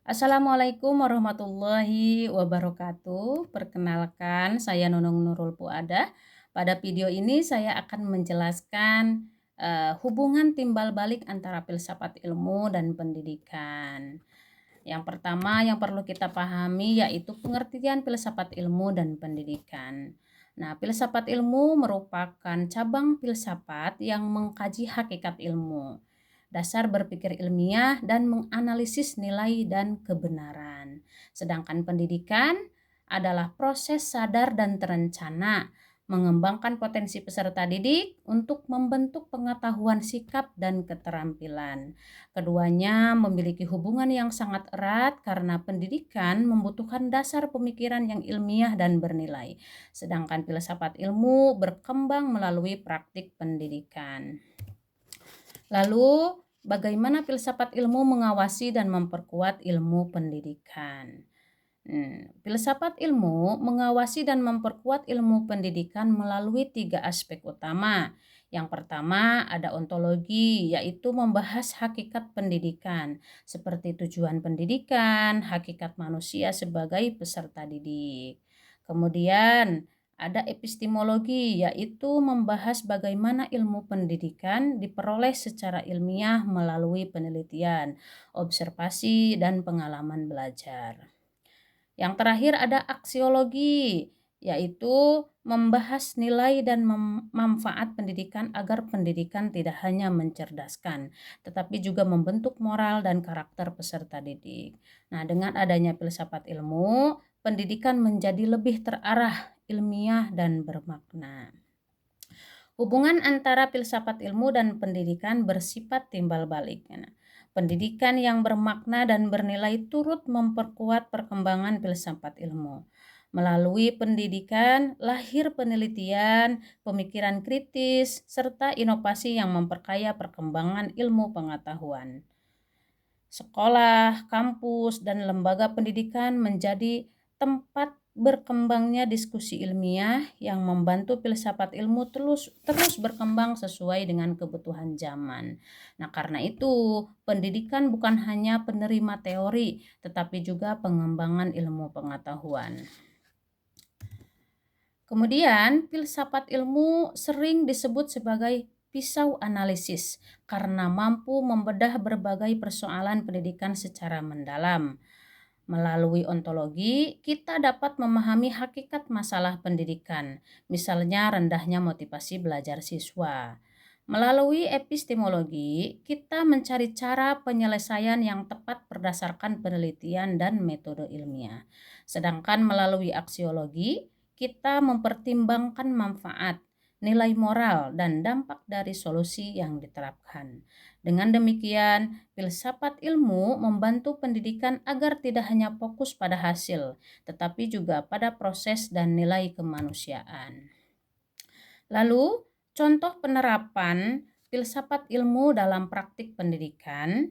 Assalamualaikum warahmatullahi wabarakatuh. Perkenalkan, saya Nunung Nurul Puada. Pada video ini saya akan menjelaskan hubungan timbal balik antara filsafat ilmu dan pendidikan. Yang pertama yang perlu kita pahami yaitu pengertian filsafat ilmu dan pendidikan. Nah, filsafat ilmu merupakan cabang filsafat yang mengkaji hakikat ilmu, dasar berpikir ilmiah, dan menganalisis nilai dan kebenaran. Sedangkan pendidikan adalah proses sadar dan terencana mengembangkan potensi peserta didik untuk membentuk pengetahuan sikap dan keterampilan. Keduanya memiliki hubungan yang sangat erat karena pendidikan membutuhkan dasar pemikiran yang ilmiah dan bernilai, sedangkan filsafat ilmu berkembang melalui praktik pendidikan. Lalu, bagaimana filsafat ilmu mengawasi dan memperkuat ilmu pendidikan? Filsafat ilmu mengawasi dan memperkuat ilmu pendidikan melalui 3 aspek utama. Yang pertama ada ontologi, yaitu membahas hakikat pendidikan, seperti tujuan pendidikan, hakikat manusia sebagai peserta didik. Kemudian ada epistemologi, yaitu membahas bagaimana ilmu pendidikan diperoleh secara ilmiah melalui penelitian, observasi, dan pengalaman belajar. Yang terakhir ada aksiologi, yaitu membahas nilai dan manfaat pendidikan agar pendidikan tidak hanya mencerdaskan, tetapi juga membentuk moral dan karakter peserta didik. Nah, dengan adanya filsafat ilmu, pendidikan menjadi lebih terarah, ilmiah, dan bermakna. Hubungan antara filsafat ilmu dan pendidikan bersifat timbal balik. Pendidikan yang bermakna dan bernilai turut memperkuat perkembangan filsafat ilmu. Melalui pendidikan, lahir penelitian, pemikiran kritis, serta inovasi yang memperkaya perkembangan ilmu pengetahuan. Sekolah, kampus, dan lembaga pendidikan menjadi tempat berkembangnya diskusi ilmiah yang membantu filsafat ilmu terus berkembang sesuai dengan kebutuhan zaman. Nah, karena itu pendidikan bukan hanya penerima teori, tetapi juga pengembangan ilmu pengetahuan. Kemudian, filsafat ilmu sering disebut sebagai pisau analisis karena mampu membedah berbagai persoalan pendidikan secara mendalam. Melalui ontologi, kita dapat memahami hakikat masalah pendidikan, misalnya rendahnya motivasi belajar siswa. Melalui epistemologi, kita mencari cara penyelesaian yang tepat berdasarkan penelitian dan metode ilmiah. Sedangkan melalui aksiologi, kita mempertimbangkan manfaat, nilai moral, dan dampak dari solusi yang diterapkan. Dengan demikian, filsafat ilmu membantu pendidikan agar tidak hanya fokus pada hasil, tetapi juga pada proses dan nilai kemanusiaan. Lalu, contoh penerapan filsafat ilmu dalam praktik pendidikan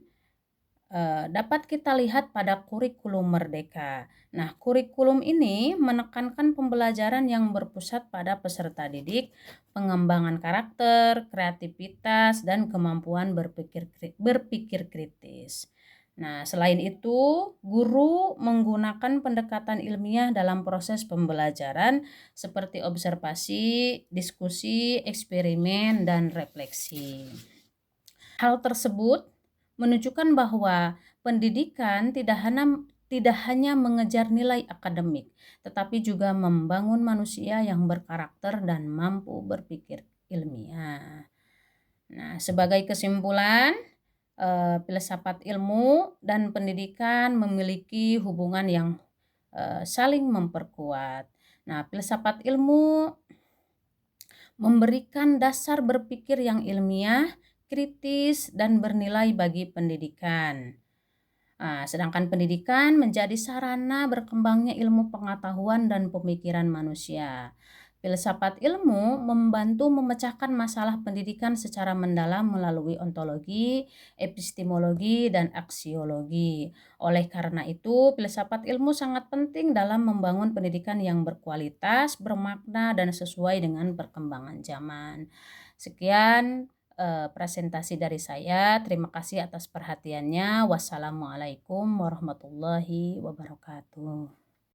dapat kita lihat pada kurikulum merdeka. Nah, kurikulum ini menekankan pembelajaran yang berpusat pada peserta didik, pengembangan karakter, kreativitas, dan kemampuan berpikir kritis. Nah, selain itu, guru menggunakan pendekatan ilmiah dalam proses pembelajaran seperti observasi, diskusi, eksperimen, dan refleksi. Hal tersebut menunjukkan bahwa pendidikan tidak hanya mengejar nilai akademik, tetapi juga membangun manusia yang berkarakter dan mampu berpikir ilmiah. Nah, sebagai kesimpulan, filsafat ilmu dan pendidikan memiliki hubungan yang saling memperkuat. Nah, filsafat ilmu memberikan dasar berpikir yang ilmiah, kritis, dan bernilai bagi pendidikan. Sedangkan pendidikan menjadi sarana berkembangnya ilmu pengetahuan dan pemikiran manusia. Filsafat ilmu membantu memecahkan masalah pendidikan secara mendalam melalui ontologi, epistemologi, dan aksiologi. Oleh karena itu, filsafat ilmu sangat penting dalam membangun pendidikan yang berkualitas, bermakna, dan sesuai dengan perkembangan zaman. Sekian presentasi dari saya. Terima kasih atas perhatiannya. Wassalamualaikum warahmatullahi wabarakatuh.